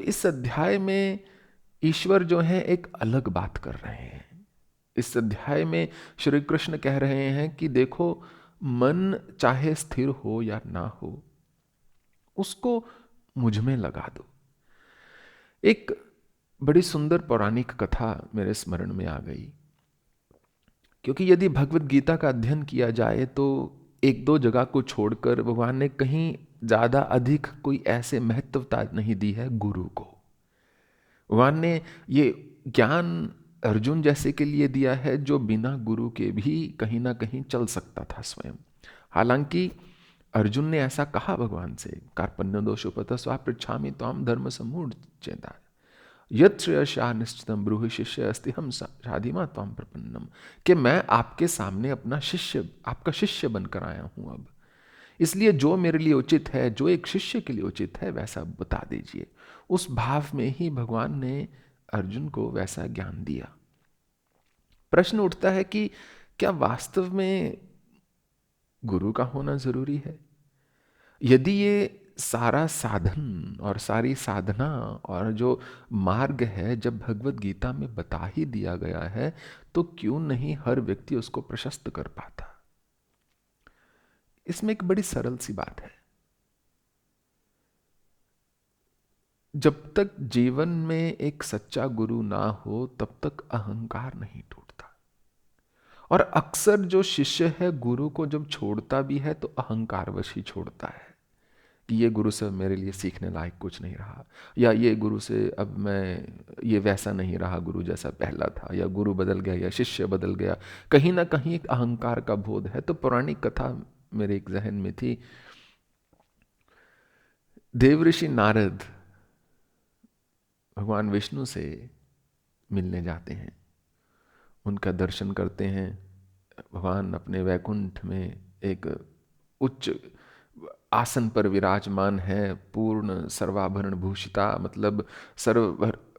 इस अध्याय में ईश्वर जो है एक अलग बात कर रहे हैं। इस अध्याय में श्री कृष्ण कह रहे हैं कि देखो, मन चाहे स्थिर हो या ना हो, उसको मुझ में लगा दो। एक बड़ी सुंदर पौराणिक कथा मेरे स्मरण में आ गई, क्योंकि यदि भगवत गीता का अध्ययन किया जाए तो एक दो जगह को छोड़कर भगवान ने कहीं ज्यादा अधिक कोई ऐसे महत्वता नहीं दी है गुरु को। भगवान ने ये ज्ञान अर्जुन जैसे के लिए दिया है जो बिना गुरु के भी कहीं ना कहीं चल सकता था स्वयं। हालांकि अर्जुन ने ऐसा कहा भगवान से, कार्पण्य दोषोपत स्वा पृच्छामि त्वाम धर्म समूढ़ चेता यत् श्रेयस्या निश्चितम ब्रूहि शिष्य अस्ति हम शाधिमा त्वाम प्रपन्नम, कि मैं आपके सामने अपना शिष्य, आपका शिष्य बनकर आया हूं अब, इसलिए जो मेरे लिए उचित है, जो एक शिष्य के लिए उचित है, वैसा बता दीजिए। उस भाव में ही भगवान ने अर्जुन को वैसा ज्ञान दिया। प्रश्न उठता है कि क्या वास्तव में गुरु का होना जरूरी है? यदि ये सारा साधन और सारी साधना और जो मार्ग है जब भगवत गीता में बता ही दिया गया है, तो क्यों नहीं हर व्यक्ति उसको प्रशस्त कर पाता? इसमें एक बड़ी सरल सी बात है। जब तक जीवन में एक सच्चा गुरु ना हो तब तक अहंकार नहीं टूटता। और अक्सर जो शिष्य है गुरु को जब छोड़ता भी है तो अहंकारवश ही छोड़ता है कि ये गुरु से मेरे लिए सीखने लायक कुछ नहीं रहा, या ये गुरु से अब मैं, ये वैसा नहीं रहा गुरु जैसा पहला था, या गुरु बदल गया या शिष्य बदल गया। कहीं ना कहीं एक अहंकार का बोध है। तो पौराणिक कथा मेरे एक जहन में थी। देवऋषि नारद भगवान विष्णु से मिलने जाते हैं, उनका दर्शन करते हैं। भगवान अपने वैकुंठ में एक उच्च आसन पर विराजमान है, पूर्ण सर्वाभरण भूषिता, मतलब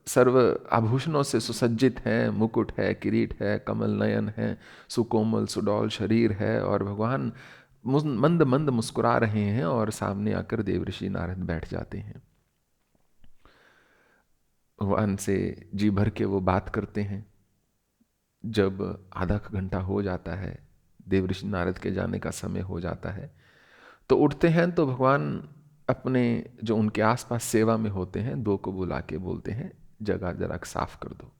सर्व आभूषणों से सुसज्जित है, मुकुट है, किरीट है, कमल नयन है, सुकोमल सुडौल शरीर है, और भगवान मंद मंद मुस्कुरा रहे हैं, और सामने आकर देवऋषि नारद बैठ जाते हैं। भगवान से जी भर के वो बात करते हैं। जब आधा घंटा हो जाता है, देवऋषि नारद के जाने का समय हो जाता है, तो उठते हैं तो भगवान अपने जो उनके आसपास सेवा में होते हैं दो को बुला के बोलते हैं, जगह जरा साफ कर दो।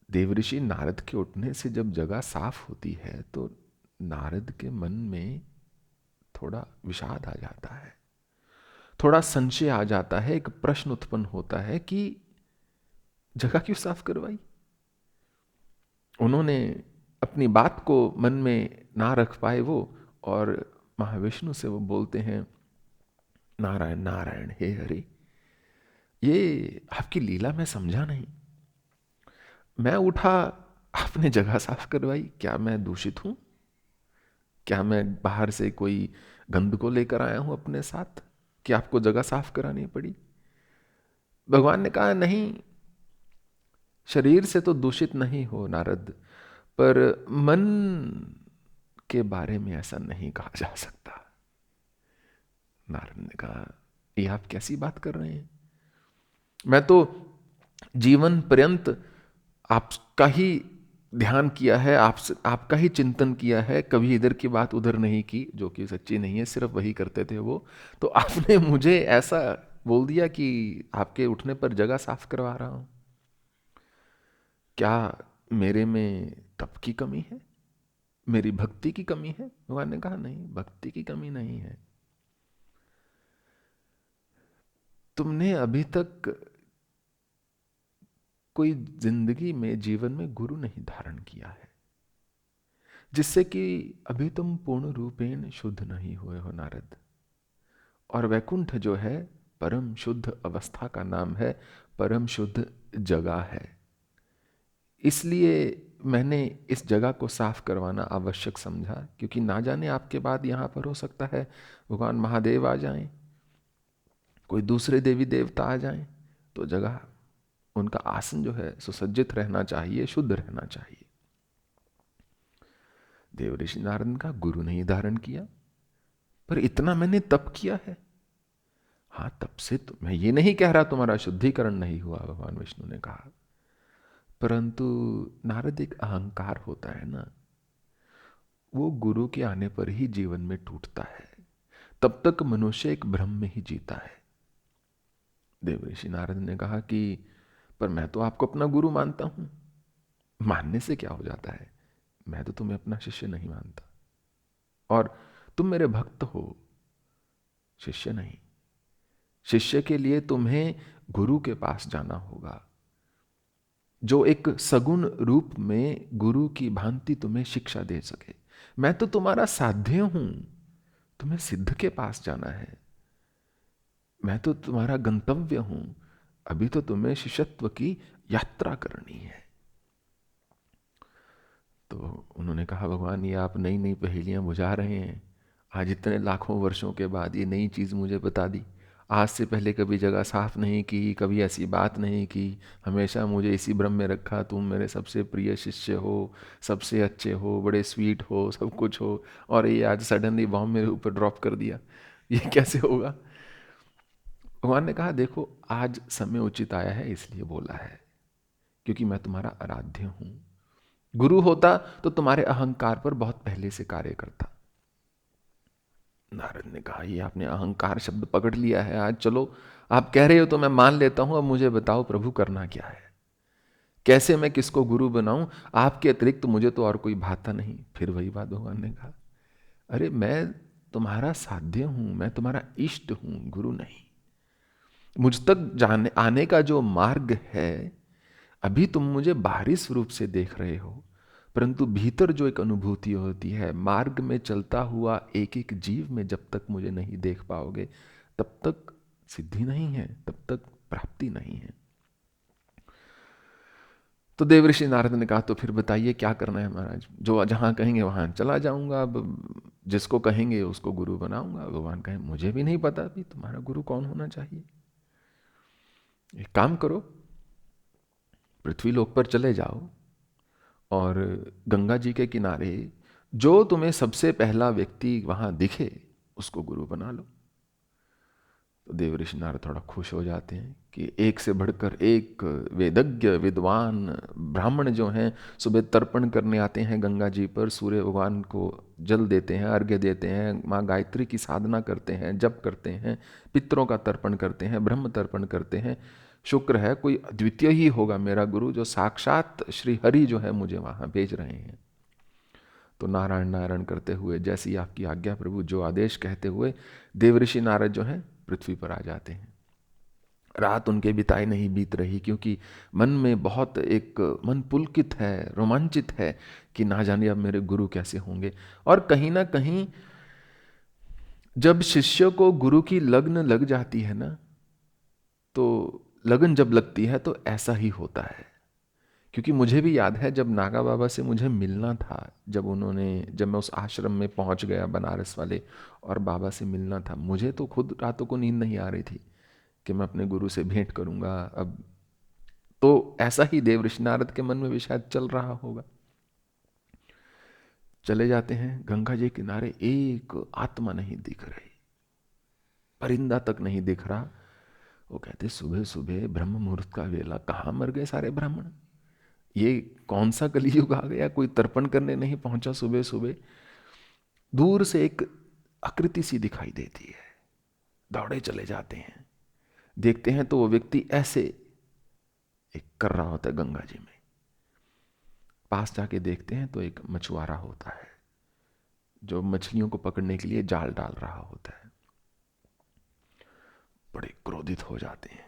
देवऋषि नारद के उठने से जब जगह साफ होती है तो नारद के मन में थोड़ा विषाद आ जाता है, थोड़ा संशय आ जाता है, एक प्रश्न उत्पन्न होता है कि जगह क्यों साफ करवाई। उन्होंने अपनी बात को मन में ना रख पाए वो, और महाविष्णु से वो बोलते हैं, नारायण नारायण हे हरि, ये आपकी लीला मैं समझा नहीं। मैं उठा, आपने जगह साफ करवाई, क्या मैं दूषित हूं? क्या मैं बाहर से कोई गंध को लेकर आया हूं अपने साथ कि आपको जगह साफ करानी पड़ी? भगवान ने कहा, नहीं, शरीर से तो दूषित नहीं हो नारद, पर मन के बारे में ऐसा नहीं कहा जा सकता। नारद ने कहा, ये आप कैसी बात कर रहे हैं? मैं तो जीवन पर्यंत आपका ही ध्यान किया है, आपका ही चिंतन किया है, कभी इधर की बात उधर नहीं की, जो कि सच्ची नहीं है, सिर्फ वही करते थे वो। तो आपने मुझे ऐसा बोल दिया कि आपके उठने पर जगह साफ करवा रहा हूं। क्या मेरे में तप की कमी है, मेरी भक्ति की कमी है? भगवान ने कहा, नहीं, भक्ति की कमी नहीं है। तुमने अभी तक कोई जिंदगी में जीवन में गुरु नहीं धारण किया है, जिससे कि अभी तुम पूर्ण रूपेण शुद्ध नहीं हुए हो नारद। और वैकुंठ जो है परम शुद्ध अवस्था का नाम है, परम शुद्ध जगह है। इसलिए मैंने इस जगह को साफ करवाना आवश्यक समझा, क्योंकि ना जाने आपके बाद यहां पर हो सकता है भगवान महादेव आ जाएं, कोई दूसरे देवी देवता आ जाएं, तो जगह, उनका आसन जो है सुसज्जित रहना चाहिए, शुद्ध रहना चाहिए। देवऋषि नारद का गुरु नहीं धारण किया, पर इतना मैंने तप किया है। हाँ, तब से तो मैं ये नहीं कह रहा तुम्हारा शुद्धिकरण नहीं हुआ, भगवान विष्णु ने कहा, परंतु नारद एक अहंकार होता है ना, वो गुरु के आने पर ही जीवन में टूटता है। तब तक मनुष्य एक भ्रम में ही जीता है। देवऋषि नारद ने कहा कि पर मैं तो आपको अपना गुरु मानता हूं। मानने से क्या हो जाता है, मैं तो तुम्हें अपना शिष्य नहीं मानता, और तुम मेरे भक्त हो, शिष्य नहीं। शिष्य के लिए तुम्हें गुरु के पास जाना होगा, जो एक सगुण रूप में गुरु की भांति तुम्हें शिक्षा दे सके। मैं तो तुम्हारा साध्य हूं, तुम्हें सिद्ध के पास जाना है, मैं तो तुम्हारा गंतव्य हूं, अभी तो तुम्हें शिष्यत्व की यात्रा करनी है। तो उन्होंने कहा, भगवान ये आप नई नई पहेलियां बुझा रहे हैं, आज इतने लाखों वर्षों के बाद ये नई चीज मुझे बता दी। आज से पहले कभी जगह साफ नहीं की, कभी ऐसी बात नहीं की, हमेशा मुझे इसी भ्रम में रखा, तुम मेरे सबसे प्रिय शिष्य हो, सबसे अच्छे हो, बड़े स्वीट हो, सब कुछ हो, और ये आज सडनली बॉम्ब मेरे ऊपर ड्रॉप कर दिया, ये कैसे होगा। भगवान ने कहा, देखो आज समय उचित आया है इसलिए बोला है, क्योंकि मैं तुम्हारा आराध्य हूं। गुरु होता तो तुम्हारे अहंकार पर बहुत पहले से कार्य करता। नारद ने कहा, ये आपने अहंकार शब्द पकड़ लिया है आज, चलो आप कह रहे हो तो मैं मान लेता हूं, अब मुझे बताओ प्रभु करना क्या है, कैसे मैं किसको गुरु बनाऊं, आपके अतिरिक्त तो मुझे तो और कोई भाता नहीं। फिर वही बात भगवान ने कहा, अरे मैं तुम्हारा साध्य हूं, मैं तुम्हारा इष्ट हूं, गुरु नहीं। मुझ तक जाने आने का जो मार्ग है, अभी तुम मुझे बाहरी स्वरूप से देख रहे हो, परंतु भीतर जो एक अनुभूति होती है, मार्ग में चलता हुआ एक एक जीव में जब तक मुझे नहीं देख पाओगे, तब तक सिद्धि नहीं है, तब तक प्राप्ति नहीं है। तो देवऋषि नारद ने कहा, तो फिर बताइए क्या करना है महाराज, जो जहां कहेंगे वहां चला जाऊंगा, अब जिसको कहेंगे उसको गुरु बनाऊंगा। भगवान कहे, मुझे भी नहीं पता भी तुम्हारा गुरु कौन होना चाहिए। एक काम करो, पृथ्वी लोक पर चले जाओ और गंगा जी के किनारे जो तुम्हें सबसे पहला व्यक्ति वहां दिखे उसको गुरु बना लो। तो देवऋषि नारद थोड़ा खुश हो जाते हैं कि एक से बढ़कर एक वेदज्ञ विद्वान ब्राह्मण जो हैं सुबह तर्पण करने आते हैं गंगा जी पर, सूर्य भगवान को जल देते हैं, अर्घ्य देते हैं, माँ गायत्री की साधना करते हैं, जप करते हैं, पितरों का तर्पण करते हैं, ब्रह्म तर्पण करते हैं। शुक्र है कोई अद्वितीय ही होगा मेरा गुरु, जो साक्षात श्री हरि जो है मुझे वहां भेज रहे हैं। तो नारायण नारायण करते हुए, जैसी आपकी आज्ञा प्रभु, जो आदेश कहते हुए देवऋषि नारद जो है पृथ्वी पर आ जाते हैं। रात उनके बिताई नहीं बीत रही, क्योंकि मन में बहुत एक मन पुलकित है, रोमांचित है कि ना जाने अब मेरे गुरु कैसे होंगे। और कहीं ना कहीं जब शिष्य को गुरु की लगन लग जाती है ना, तो लगन जब लगती है तो ऐसा ही होता है। क्योंकि मुझे भी याद है जब नागा बाबा से मुझे मिलना था, जब मैं उस आश्रम में पहुंच गया बनारस वाले और बाबा से मिलना था, मुझे तो खुद रातों को नींद नहीं आ रही थी कि मैं अपने गुरु से भेंट करूंगा। अब तो ऐसा ही देवऋषि नारद के मन में भी शायद चल रहा होगा। चले जाते हैं गंगा जी किनारे, एक आत्मा नहीं दिख रही, परिंदा तक नहीं दिख रहा। वो कहते, सुबह सुबह ब्रह्म मुहूर्त का वेला, कहाँ मर गए सारे ब्राह्मण, ये कौन सा कलयुग आ गया, कोई तर्पण करने नहीं पहुंचा सुबह सुबह। दूर से एक आकृति सी दिखाई देती है, दौड़े चले जाते हैं, देखते हैं तो वो व्यक्ति ऐसे एक कर रहा होता है गंगा जी में। पास जाके देखते हैं तो एक मछुआरा होता है जो मछलियों को पकड़ने के लिए जाल डाल रहा होता है। बड़े क्रोधित हो जाते हैं,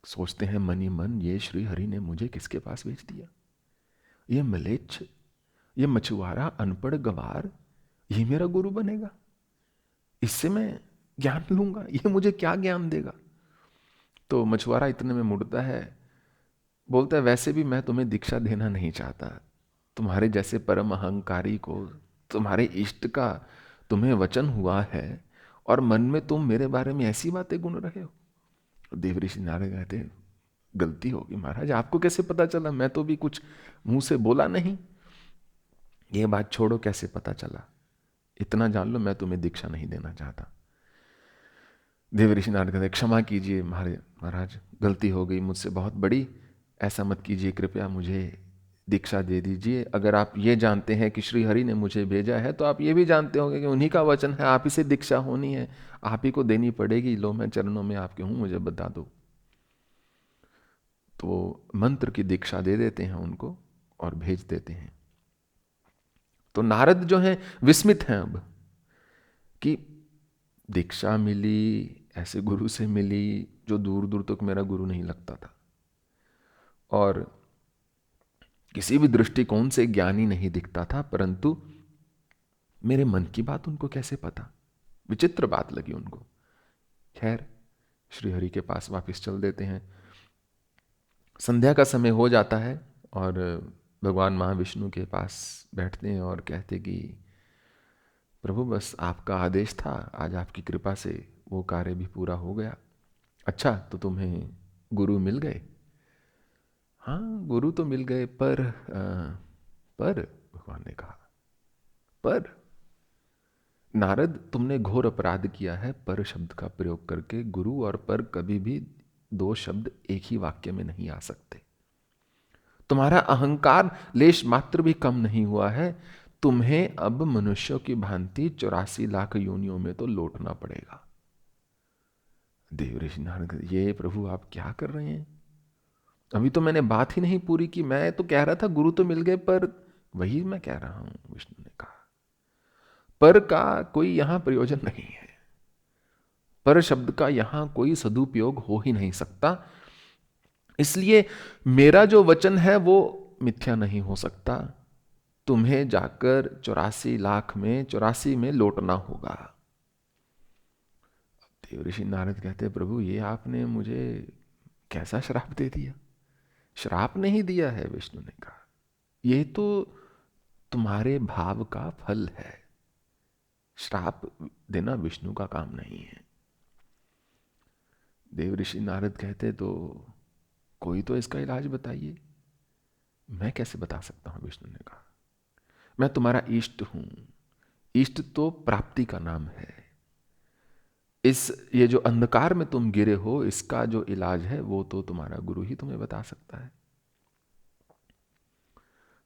सोचते हैं मन ही मन, ये श्री हरि ने मुझे किसके पास भेज दिया, ये मलेच्छ, ये मछुआरा, अनपढ़ गवार, ये मेरा गुरु बनेगा, इससे मैं ज्ञान लूंगा, ये मुझे क्या ज्ञान देगा। तो मछुआरा इतने में मुड़ता है, बोलता है, वैसे भी मैं तुम्हें दीक्षा देना नहीं चाहता, तुम्हारे जैसे परम अहंकारी को, तुम्हारे इष्ट का तुम्हें वचन हुआ है और मन में तुम मेरे बारे में ऐसी बातें गुण रहे हो। देवऋषि नारद कहते हैं, गलती होगी महाराज, आपको कैसे पता चला, मैं तो भी कुछ मुंह से बोला नहीं। ये बात छोड़ो, कैसे पता चला, इतना जान लो, मैं तुम्हें दीक्षा नहीं देना चाहता। देवऋषि नारद कहते क्षमा कीजिए महाराज, गलती हो गई मुझसे बहुत बड़ी, ऐसा मत कीजिए, कृपया मुझे दीक्षा दे दीजिए। अगर आप ये जानते हैं कि श्री हरि ने मुझे भेजा है तो आप ये भी जानते होंगे कि उन्हीं का वचन है, आप ही से दीक्षा होनी है, आप ही को देनी पड़ेगी। लो मैं चरणों में आपके हूं, मुझे बता दो। तो वो मंत्र की दीक्षा दे देते हैं उनको और भेज देते हैं। तो नारद जो हैं विस्मित हैं अब कि दीक्षा मिली, ऐसे गुरु से मिली जो दूर दूर तक मेरा गुरु नहीं लगता था, और किसी भी दृष्टिकोण से ज्ञानी नहीं दिखता था, परंतु मेरे मन की बात उनको कैसे पता? विचित्र बात लगी उनको। खैर, श्रीहरि के पास वापस चल देते हैं। संध्या का समय हो जाता है और भगवान महाविष्णु के पास बैठते हैं और कहते कि प्रभु बस आपका आदेश था, आज आपकी कृपा से वो कार्य भी पूरा हो गया। अच्छा, तो तुम्हें गुरु मिल गए? हाँ, गुरु तो मिल गए, पर भगवान ने कहा, पर नारद तुमने घोर अपराध किया है पर शब्द का प्रयोग करके। गुरु और पर कभी भी दो शब्द एक ही वाक्य में नहीं आ सकते। तुम्हारा अहंकार लेश मात्र भी कम नहीं हुआ है, तुम्हें अब मनुष्यों की भांति 84 लाख योनियों में तो लौटना पड़ेगा। देवऋषि नारद, ये प्रभु आप क्या कर रहे हैं? अभी तो मैंने बात ही नहीं पूरी की, मैं तो कह रहा था गुरु तो मिल गए, पर वही मैं कह रहा हूं। विष्णु ने कहा पर का कोई यहां प्रयोजन नहीं है, पर शब्द का यहां कोई सदुपयोग हो ही नहीं सकता, इसलिए मेरा जो वचन है वो मिथ्या नहीं हो सकता। तुम्हें जाकर 84 लाख में 84 में लौटना होगा। देवऋषि नारद कहते प्रभु ये आपने मुझे कैसा श्राप दे दिया? श्राप नहीं दिया है, विष्णु ने कहा, यह तो तुम्हारे भाव का फल है। श्राप देना विष्णु का काम नहीं है। देवऋषि नारद कहते तो कोई तो इसका इलाज बताइए। मैं कैसे बता सकता हूं? विष्णु ने कहा, मैं तुम्हारा इष्ट हूं। इष्ट तो प्राप्ति का नाम है। ये जो अंधकार में तुम गिरे हो, इसका जो इलाज है वो तो तुम्हारा गुरु ही तुम्हें बता सकता है।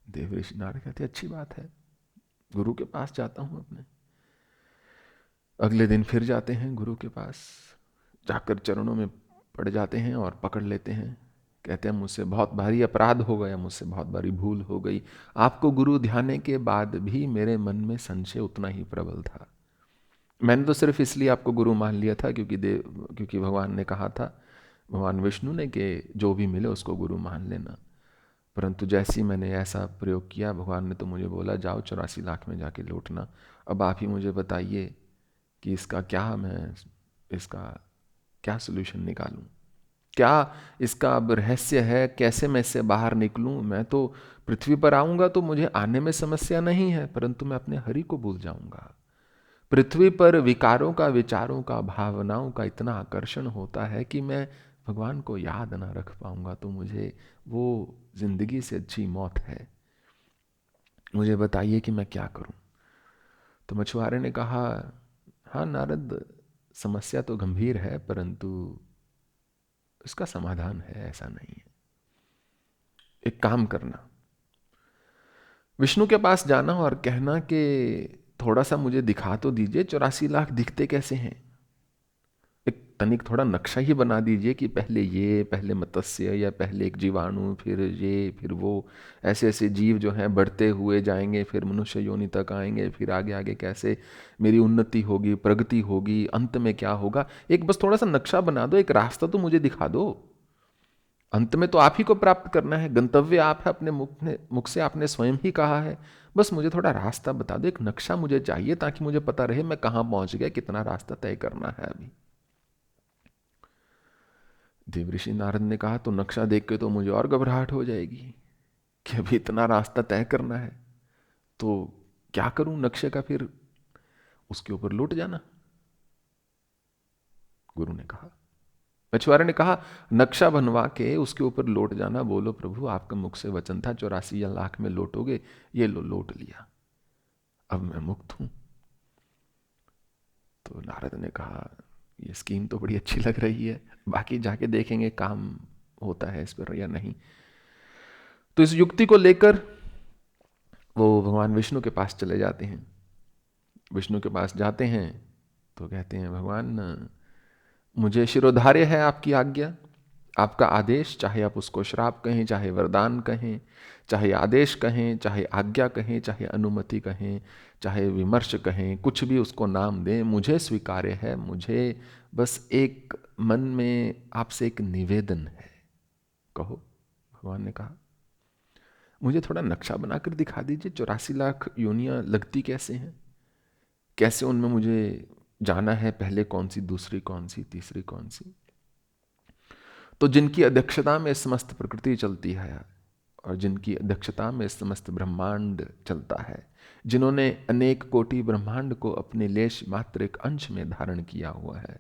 देवऋषि नारद कहते अच्छी बात है, गुरु के पास जाता हूं अपने। अगले दिन फिर जाते हैं गुरु के पास, जाकर चरणों में पड़ जाते हैं और पकड़ लेते हैं। कहते हैं मुझसे बहुत भारी अपराध हो गया, मुझसे बहुत भारी भूल हो गई। आपको गुरु ध्याने के बाद भी मेरे मन में संशय उतना ही प्रबल था। मैंने तो सिर्फ इसलिए आपको गुरु मान लिया था क्योंकि भगवान ने कहा था, भगवान विष्णु ने, कि जो भी मिले उसको गुरु मान लेना। परंतु जैसे ही मैंने ऐसा प्रयोग किया, भगवान ने तो मुझे बोला जाओ 84 लाख में जाके लौटना। अब आप ही मुझे बताइए कि इसका क्या सलूशन निकालूं, क्या इसका अब रहस्य है, कैसे मैं इससे बाहर निकलूं? मैं तो पृथ्वी पर आऊंगा तो मुझे आने में समस्या नहीं है, परंतु मैं अपने हरि को भूल जाऊंगा। पृथ्वी पर विकारों का, विचारों का, भावनाओं का इतना आकर्षण होता है कि मैं भगवान को याद ना रख पाऊंगा, तो मुझे वो जिंदगी से अच्छी मौत है। मुझे बताइए कि मैं क्या करूं? तो मछुआरे ने कहा, हाँ नारद, समस्या तो गंभीर है, परंतु इसका समाधान है, ऐसा नहीं है। एक काम करना, विष्णु के पास जाना और कहना कि थोड़ा सा मुझे दिखा तो दीजिए 84 लाख दिखते कैसे हैं। एक तनिक थोड़ा नक्शा ही बना दीजिए कि पहले मत्स्य, या पहले एक जीवाणु, फिर ये, फिर वो, ऐसे ऐसे जीव जो हैं बढ़ते हुए जाएंगे, फिर मनुष्य योनि तक आएंगे, फिर आगे आगे कैसे मेरी उन्नति होगी, प्रगति होगी, अंत में क्या होगा। एक बस थोड़ा सा नक्शा बना दो, एक रास्ता तो मुझे दिखा दो। अंत में तो आप ही को प्राप्त करना है, गंतव्य आप है, अपने मुख से आपने स्वयं ही कहा है। बस मुझे थोड़ा रास्ता बता दो, एक नक्शा मुझे चाहिए, ताकि मुझे पता रहे मैं कहां पहुंच गया, कितना रास्ता तय करना है अभी। देवऋषि नारद ने कहा, तो नक्शा देख के तो मुझे और घबराहट हो जाएगी कि अभी इतना रास्ता तय करना है, तो क्या करूं नक्शे का? फिर उसके ऊपर लौट जाना। गुरु ने कहा, मछुआरे ने कहा, नक्शा बनवा के उसके ऊपर लौट जाना। बोलो प्रभु, आपका मुख से वचन था 84 लाख में लौटोगे, ये लो लौट लिया, अब मैं मुक्त हूं। तो नारद ने कहा, ये स्कीम तो बड़ी अच्छी लग रही है, बाकी जाके देखेंगे काम होता है इस पर या नहीं। तो इस युक्ति को लेकर वो भगवान विष्णु के पास चले जाते हैं। विष्णु के पास जाते हैं तो कहते हैं, भगवान मुझे शिरोधार्य है आपकी आज्ञा, आपका आदेश, चाहे आप उसको श्राप कहें, चाहे वरदान कहें, चाहे आदेश कहें, चाहे आज्ञा कहें, चाहे अनुमति कहें, चाहे विमर्श कहें, कुछ भी उसको नाम दें, मुझे स्वीकार्य है। मुझे बस एक मन में आपसे एक निवेदन है, कहो। भगवान ने कहा, मुझे थोड़ा नक्शा बनाकर दिखा दीजिए, 84 लाख योनियां लगती कैसे हैं, कैसे उनमें मुझे जाना है, पहले कौन सी, दूसरी कौन सी, तीसरी कौन सी। तो जिनकी अध्यक्षता में समस्त प्रकृति चलती है और जिनकी अध्यक्षता में समस्त ब्रह्मांड चलता है, जिन्होंने अनेक कोटि ब्रह्मांड को अपने लेश मात्र एक अंश में धारण किया हुआ है,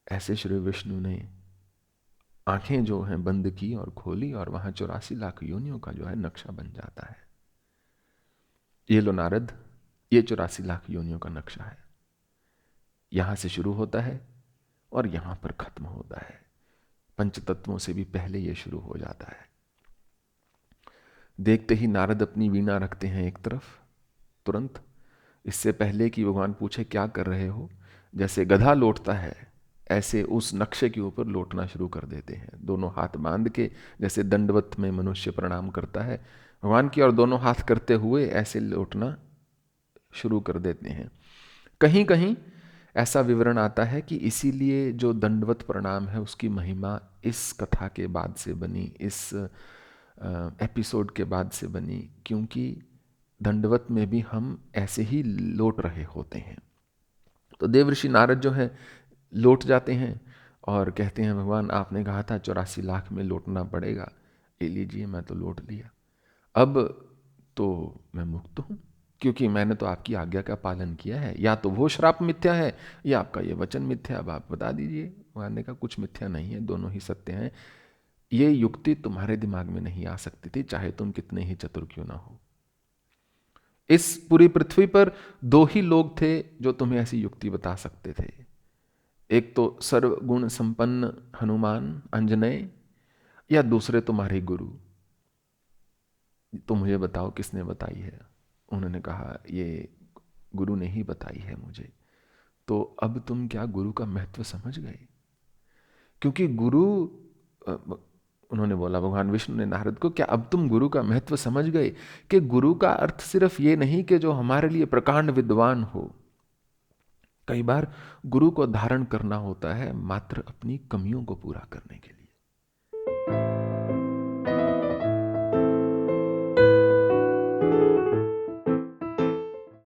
ऐसे श्री विष्णु ने आंखें जो हैं बंद की और खोली और वहां 84 लाख योनियों का जो है नक्शा बन जाता है। ये लो नारद, ये 84 लाख योनियों का नक्शा है। यहां से शुरू होता है और यहां पर खत्म होता है। पंच तत्वों से भी पहले ये शुरू हो जाता है। देखते ही नारद अपनी वीणा रखते हैं एक तरफ, तुरंत, इससे पहले कि भगवान पूछे क्या कर रहे हो, जैसे गधा लौटता है ऐसे उस नक्शे के ऊपर लौटना शुरू कर देते हैं। दोनों हाथ बांध के, जैसे दंडवत में मनुष्य प्रणाम करता है भगवान की, और दोनों हाथ करते हुए ऐसे लौटना शुरू कर देते हैं। कहीं कहीं ऐसा विवरण आता है कि इसीलिए जो दंडवत प्रणाम है उसकी महिमा इस कथा के बाद से बनी, इस एपिसोड के बाद से बनी, क्योंकि दंडवत में भी हम ऐसे ही लौट रहे होते हैं। तो देवर्षि नारद जो है लौट जाते हैं और कहते हैं, भगवान आपने कहा था 84 लाख में लौटना पड़ेगा, ले लीजिए, मैं तो लौट लिया। अब तो मैं मुक्त हूं, क्योंकि मैंने तो आपकी आज्ञा का पालन किया है। या तो वो श्राप मिथ्या है या आपका ये वचन मिथ्या, अब आप बता दीजिए। भगवान ने कहा, कुछ मिथ्या नहीं है, दोनों ही सत्य हैं। ये युक्ति तुम्हारे दिमाग में नहीं आ सकती थी, चाहे तुम कितने ही चतुर क्यों ना हो। इस पूरी पृथ्वी पर दो ही लोग थे जो तुम्हें ऐसी युक्ति बता सकते थे, एक तो सर्वगुण संपन्न हनुमान अंजनेय, या दूसरे तुम्हारे गुरु। तो मुझे बताओ किसने बताई है। उन्होंने कहा, ये गुरु ने ही बताई है मुझे। तो अब तुम क्या गुरु का महत्व समझ गए? क्योंकि गुरु, उन्होंने बोला, भगवान विष्णु ने नारद को, क्या अब तुम गुरु का महत्व समझ गए कि गुरु का अर्थ सिर्फ ये नहीं कि जो हमारे लिए प्रकांड विद्वान हो। कई बार गुरु को धारण करना होता है मात्र अपनी कमियों को पूरा करने के लिए।